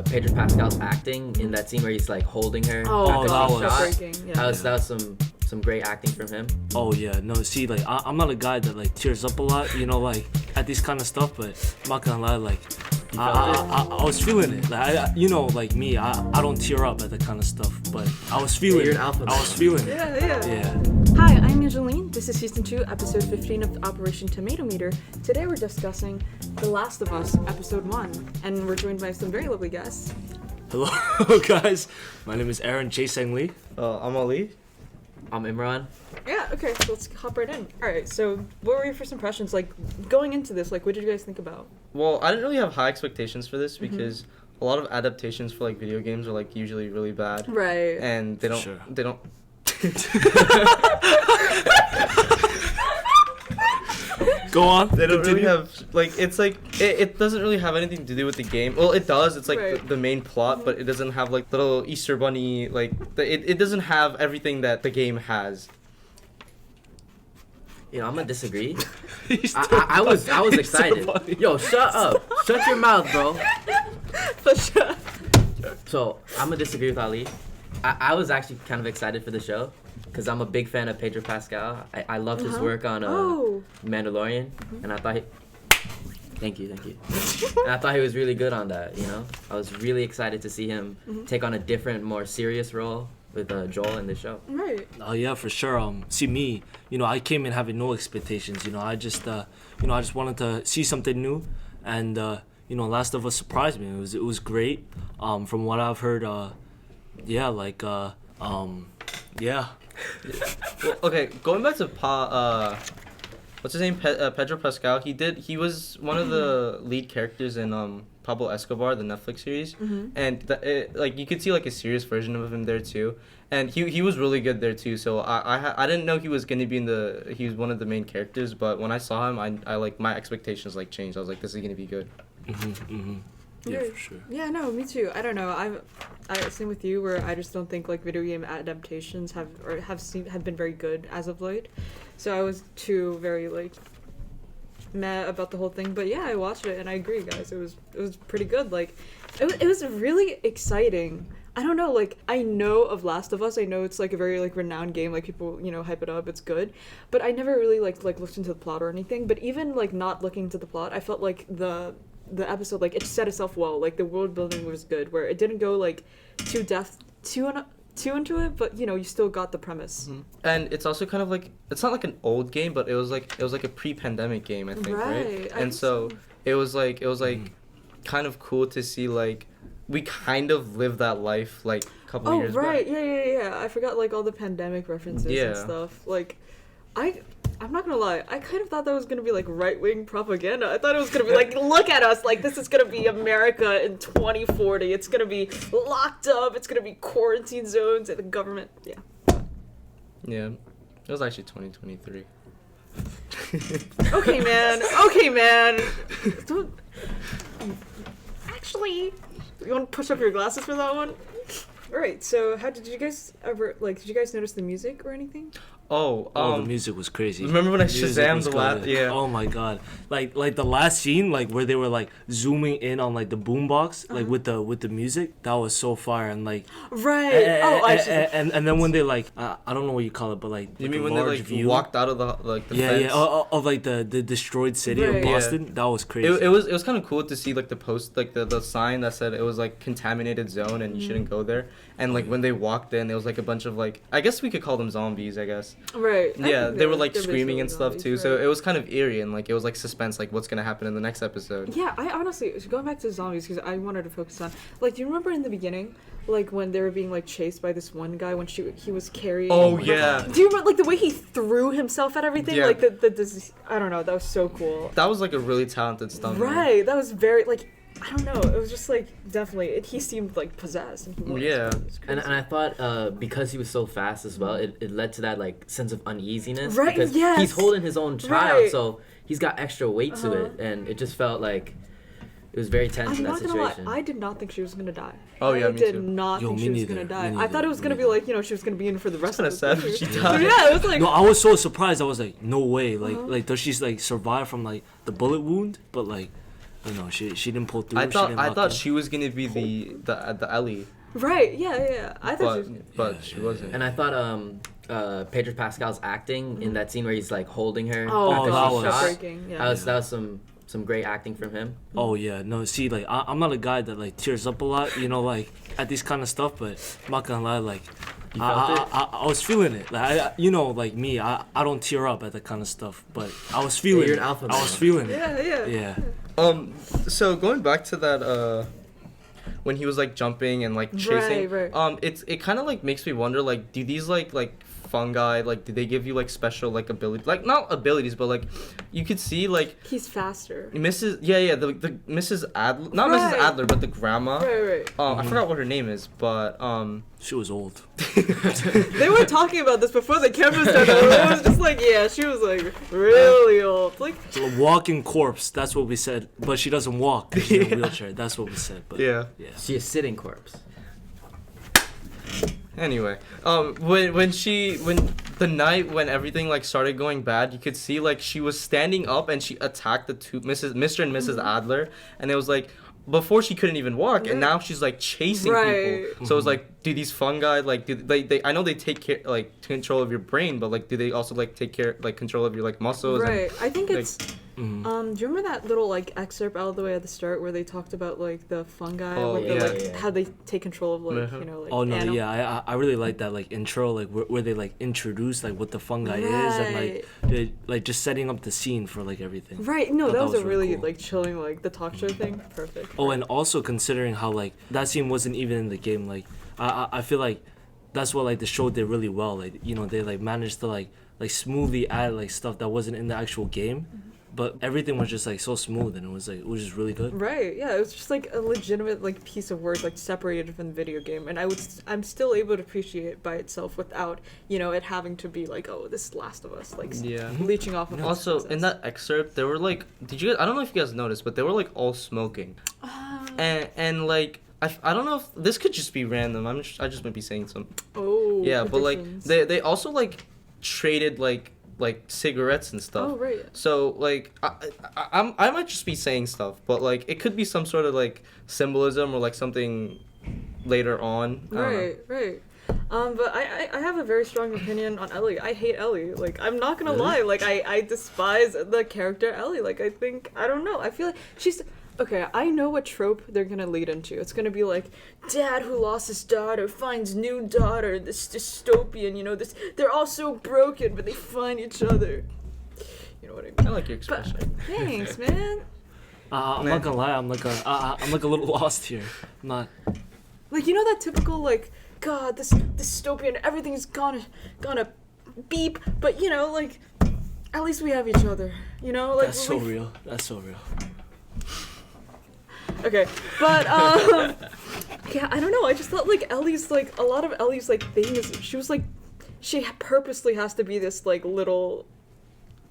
Pedro Pascal's acting in that scene where he's like holding her. Oh, that was heartbreaking. Yeah. That was some great acting from him. Oh yeah, no. See, like I'm not a guy that like tears up a lot, you know, like at these kind of stuff. But I'm not gonna lie, like I was feeling it. Like you know, like me, I don't tear up at that kind of stuff. But I was feeling You're it. an alpha I was feeling it. Yeah. Hi, I'm Angeline. This is season 2, episode 15 of Operation Tomatometer. Today we're discussing The Last of Us, episode 1, and we're joined by some very lovely guests. Hello, guys. My name is Aaron Jae-Sang Lee. I'm Ali. I'm Imran. Yeah, okay, so let's hop right in. Alright, so what were your first impressions, like, going into this? Like, what did you guys think about? Well, I didn't really have high expectations for this because a lot of adaptations for like video games are like usually really bad. Right. And they don't Go on. They don't really have like it doesn't really have anything to do with the game. Well, it does. It's like the main plot, but it doesn't have like little Easter bunny it doesn't have everything that the game has. You know, I'm gonna disagree. I was excited. Yo, shut up. Shut your mouth, bro. For sure. So I'm gonna disagree with Ali. I was actually kind of excited for the show because I'm a big fan of Pedro Pascal. I loved his work on Mandalorian, and I thought thank you. And I thought he was really good on that. You know, I was really excited to see him take on a different, more serious role with Joel in the show. Right. Oh yeah, for sure. See me, you know, I came in having no expectations. You know, I just wanted to see something new, and you know, Last of Us surprised me. It was great. From what I've heard, yeah. Well, okay, going back to what's his name? Pedro Pascal. He was one of the lead characters in Pablo Escobar, the Netflix series, and like you could see like a serious version of him there too, and he was really good there too. So I didn't know he was gonna be he was one of the main characters, but when I saw him, I like my expectations like changed. I was like, this is gonna be good. Yeah, for sure. Yeah, no, me too. I don't know. I same with you, where I just don't think like video game adaptations have been very good as of late. So I was too very like meh about the whole thing. But yeah, I watched it and I agree, guys. It was pretty good. Like, it was really exciting. I don't know, like, I know of Last of Us. I know it's like a very like renowned game. Like, people, you know, hype it up. It's good. But I never really like looked into the plot or anything. But even like not looking into the plot, I felt like the episode, like, it set itself well. Like, the world building was good, where it didn't go like too into it, but you know, you still got the premise. And it's also kind of like, it's not like an old game, but it was like a pre-pandemic game, I think, right? And so it was like kind of cool to see like we kind of lived that life like a couple years back. Yeah. I forgot like all the pandemic references and stuff. Like, I'm not gonna lie, I kind of thought that was gonna be like right-wing propaganda. I thought it was gonna be like, look at us, like this is gonna be America in 2040. It's gonna be locked up. It's gonna be quarantine zones and the government. Yeah. Yeah, it was actually 2023. Okay, man. Don't. Actually, you want to push up your glasses for that one? All right. So, did you guys notice the music or anything? The music was crazy. Remember when I Shazammed the last? Yeah. Oh my god, like the last scene, like where they were like zooming in on like the boombox, like with the music, that was so fire and like. Right. And then when they like, I don't know what you call it, but like. You mean when they like walked out of the fence? Of like the destroyed city of Boston? Yeah. That was crazy. It was kind of cool to see like the post, like the sign that said it was like contaminated zone and you shouldn't go there. And like when they walked in, there was like a bunch of like, I guess we could call them zombies, I guess. Right. Yeah, they were like screaming and stuff too. Right. So it was kind of eerie and like it was like suspense, like what's gonna happen in the next episode. Yeah, I honestly, going back to zombies, because I wanted to focus on, like, do you remember in the beginning, like when they were being like chased by this one guy when he was carrying? Oh yeah. Do you remember like the way he threw himself at everything? Yeah. Like the I don't know. That was so cool. That was like a really talented stunt. Right. Man. That was very like. I don't know. It was just like definitely. He seemed like possessed. And he was. Yeah. And I thought because he was so fast as well, it led to that like sense of uneasiness. Right. Because he's holding his own child, so he's got extra weight to it, and it just felt like it was very tense in that situation. I'm not gonna lie. I did not think she was gonna die. Oh yeah, me too. I did not think she was gonna die. I thought it was gonna be like, you know, she was gonna be in for the rest of the sad when she died. Yeah, it was like. No, I was so surprised. I was like, no way. Like does she like survive from like the bullet wound? But like. you know, she didn't pull through. I thought in. she was gonna be the Ellie. Right. Yeah. I thought But she wasn't. And I thought Pedro Pascal's acting in that scene where he's like holding her Oh, after that she's was- shot. heartbreaking. Yeah. That was some great acting from him. Oh yeah, no. See, like I'm not a guy that like tears up a lot, you know, like at these kind of stuff. But I'm not gonna lie, like You felt it? I was feeling it. Like you know, like me, I don't tear up at that kind of stuff. But I was feeling. you're it. an alpha I was male. feeling it. Yeah. Yeah. So going back to that, when he was like jumping and like chasing, Right. it kind of like makes me wonder, like, do these like fungi, like, do they give you like special like abilities, like not abilities, but like you could see like He's faster. the Mrs. Adler, not Mrs. Right. Adler, but the grandma. Right. I forgot what her name is, but She was old. They were talking about this before the camera started. It was just like, yeah, she was like really old. Like, A walking corpse. That's what we said. But she doesn't walk. She's in a wheelchair. That's what we said. But yeah. She is sitting corpse. Anyway, when the night when everything like started going bad, you could see like she was standing up and she attacked the two Mr. and Mrs. Adler, and it was like before she couldn't even walk, and now she's like chasing people. So it's like, do these fungi like do they I know they take care like control of your brain, but like do they also like take care like control of your like muscles? right. And, I think like, it's. Do you remember that little like excerpt all the way at the start where they talked about like the fungi, Oh, like, yeah, like yeah. how they take control of like Uh-huh. you know like. Oh no, animals? yeah, I really like that like intro, like where they like introduce like what the fungi is, and like they like just setting up the scene for like everything. Right. No, Thought that was a really cool. like chilling like the talk show thing. Perfect. Oh, and also considering how like that scene wasn't even in the game, like I feel like that's what like the show did really well. Like, you know, they like managed to like smoothly add like stuff that wasn't in the actual game, but everything was just like so smooth, and it was just really good. Right. Yeah. It was just like a legitimate like piece of work like separated from the video game, and I'm still able to appreciate it by itself without it having to be like, oh, this is Last of Us, like yeah. leeching off of. its Also, in process. that excerpt, they were like, I don't know if you guys noticed, but they were like all smoking, and like I don't know if this could just be random. I just might be saying some. Oh. Yeah, but like predictions. they also like traded like cigarettes and stuff. Oh right. So like I might just be saying stuff, but like it could be some sort of like symbolism or like something later on. I don't know. Right. But I have a very strong opinion on Ellie. I hate Ellie. Like, I'm not gonna Really? lie. Like, I despise the character Ellie. Like, I don't know. I feel like she's... Okay, I know what trope they're gonna lead into. It's gonna be like, dad who lost his daughter finds new daughter, this dystopian, this... They're all so broken, but they find each other. You know what I mean? I like your But, expression. thanks, man. I'm not gonna lie, I'm like a little lost here. I'm not. Like, you know that typical, like, God, this dystopian, everything's gonna beep, but, like, at least we have each other, Like, That's so real. That's so real. Okay, but, yeah, I don't know, I just thought, like, Ellie's, like, a lot of Ellie's, like, thing is, she was, like, she purposely has to be this, like, little...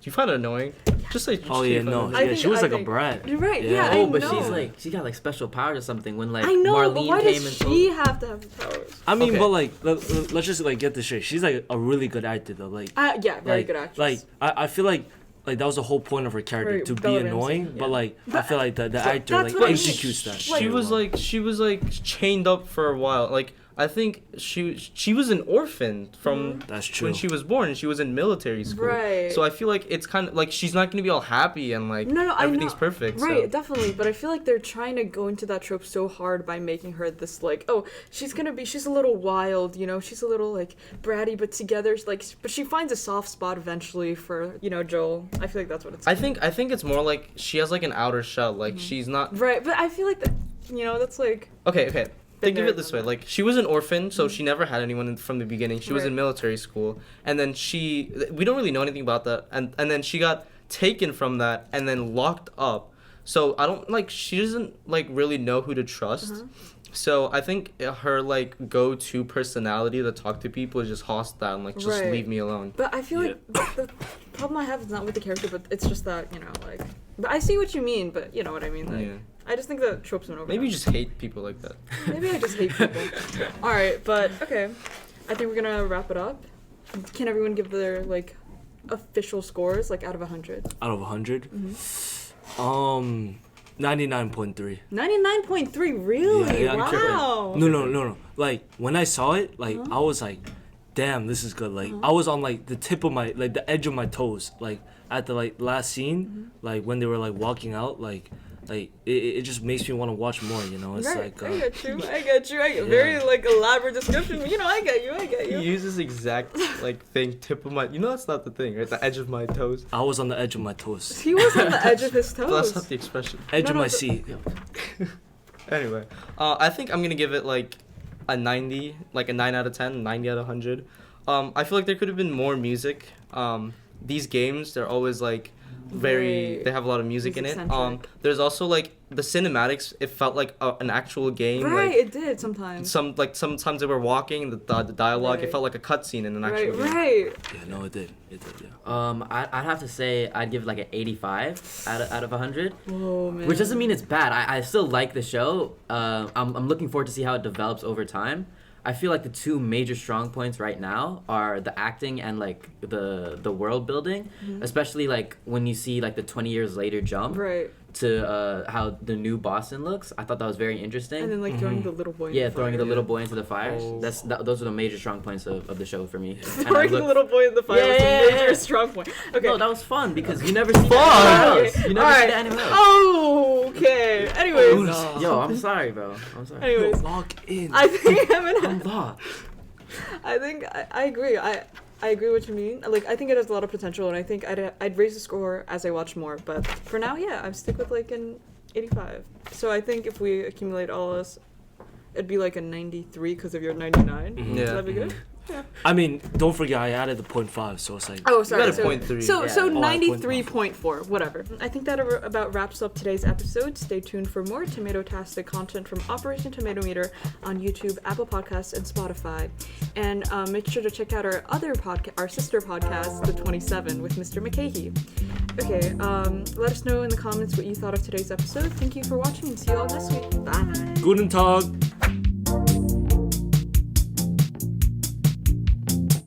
Do you find it annoying? Just like. Oh yeah, no, I yeah, think- she was I like a think- brat. You're right, yeah, I Oh, but know. she got like special powers or something when like I know, Marlene but why came does and she told. have to have the powers? I mean, Okay. but like, let's just like get this straight. She's like a really good actor though. Like, Yeah, very like, good actress. Like, I feel like that was the whole point of her character, Right, to be Bella Ramsey, annoying. yeah. But like, I feel like the actor that's like what I mean. executes that. Like- She was like chained up for a while. Like I think she was an orphan from That's true. when she was born, and she was in military school. Right. So I feel like it's kind of like she's not gonna be all happy and like No, I everything's know. perfect. Right, So. definitely. But I feel like they're trying to go into that trope so hard by making her this like, oh, she's a little wild, she's a little like bratty, but together, like, but she finds a soft spot eventually for Joel. I feel like that's what it's. I think it's more like she has like an outer shell. Like she's not. Right, but I feel like that, that's like. Okay. Think of there, it this way: like she was an orphan, so she never had anyone from the beginning. She was in Right. military school, and then we don't really know anything about that, and then she got taken from that and then locked up. So I don't she doesn't like really know who to trust. So I think her like go-to personality to talk to people is just hostile and like just Right. leave me alone. But I feel like the problem I have is not with the character, but it's just that like. But I see what you mean, but you know what I mean. Like, Yeah. I just think the trope's been over. Maybe you just hate people like that. Maybe I just hate people. All right, but okay. I think we're gonna wrap it up. Can everyone give their like official scores, like out of 100? Out of 100, 99.3. 99.3, really? Yeah, wow. No. Like when I saw it, like I was like, damn, this is good. Like I was on like the tip of my, like the edge of my toes. Like at the like last scene, like when they were like walking out, like it just makes me want to watch more. You know, it's right. like. I get you. Very like elaborate description. You know, I get you. He uses exact like thing, tip of my. You know, that's not the thing, right? The edge of my toes. I was on the edge of my toes. He was on the edge of his toes. That's not the expression. Edge of my seat. Anyway, I think I'm gonna give it like a 90, like a 9 out of 10, 90 out of 100. I feel like there could have been more music. These games, they're always like they have a lot of music in it. There's also like the cinematics, it felt like an actual game. Right, like, it did sometimes. Sometimes they were walking, the dialogue, it felt like a cutscene in an actual game. Right. Yeah, no, it did, yeah. I'd have to say I'd give it like an 85 out of 100. Oh man. Which doesn't mean it's bad. I still like the show. I'm looking forward to see how it develops over time. I feel like the two major strong points right now are the acting and like the world building, especially like when you see like the 20 years later jump to how the new Boston looks. I thought that was very interesting. And then like throwing the little boy. Throwing the little boy into the fires. Those are the major strong points of the show for me. Throwing the little boy in the fire was a major strong point. Okay. No, that was fun because you never see that anywhere else. You never see that anywhere else. Oh, okay. Anyways. Yo, I'm sorry, bro. I'm sorry. Anyways. Lock in. I think I'm locked. I think I agree. I agree what you mean. Like, I think it has a lot of potential, and I think I'd raise the score as I watch more. But for now, yeah, I'd stick with like an 85. So I think if we accumulate all this, it'd be like a 93 because of your 99. Yeah. That'd be good. Yeah. I mean, don't forget I added the 0.5, so it's like. Oh, sorry. You got a 0.3. So Yeah. 93.4, whatever. I think that about wraps up today's episode. Stay tuned for more Tomato-tastic content from Operation Tomatometer on YouTube, Apple Podcasts, and Spotify. And make sure to check out our other our sister podcast, The 27, with Mr. McKahee. Okay, let us know in the comments what you thought of today's episode. Thank you for watching, and see you all next week. Bye. Guten Tag.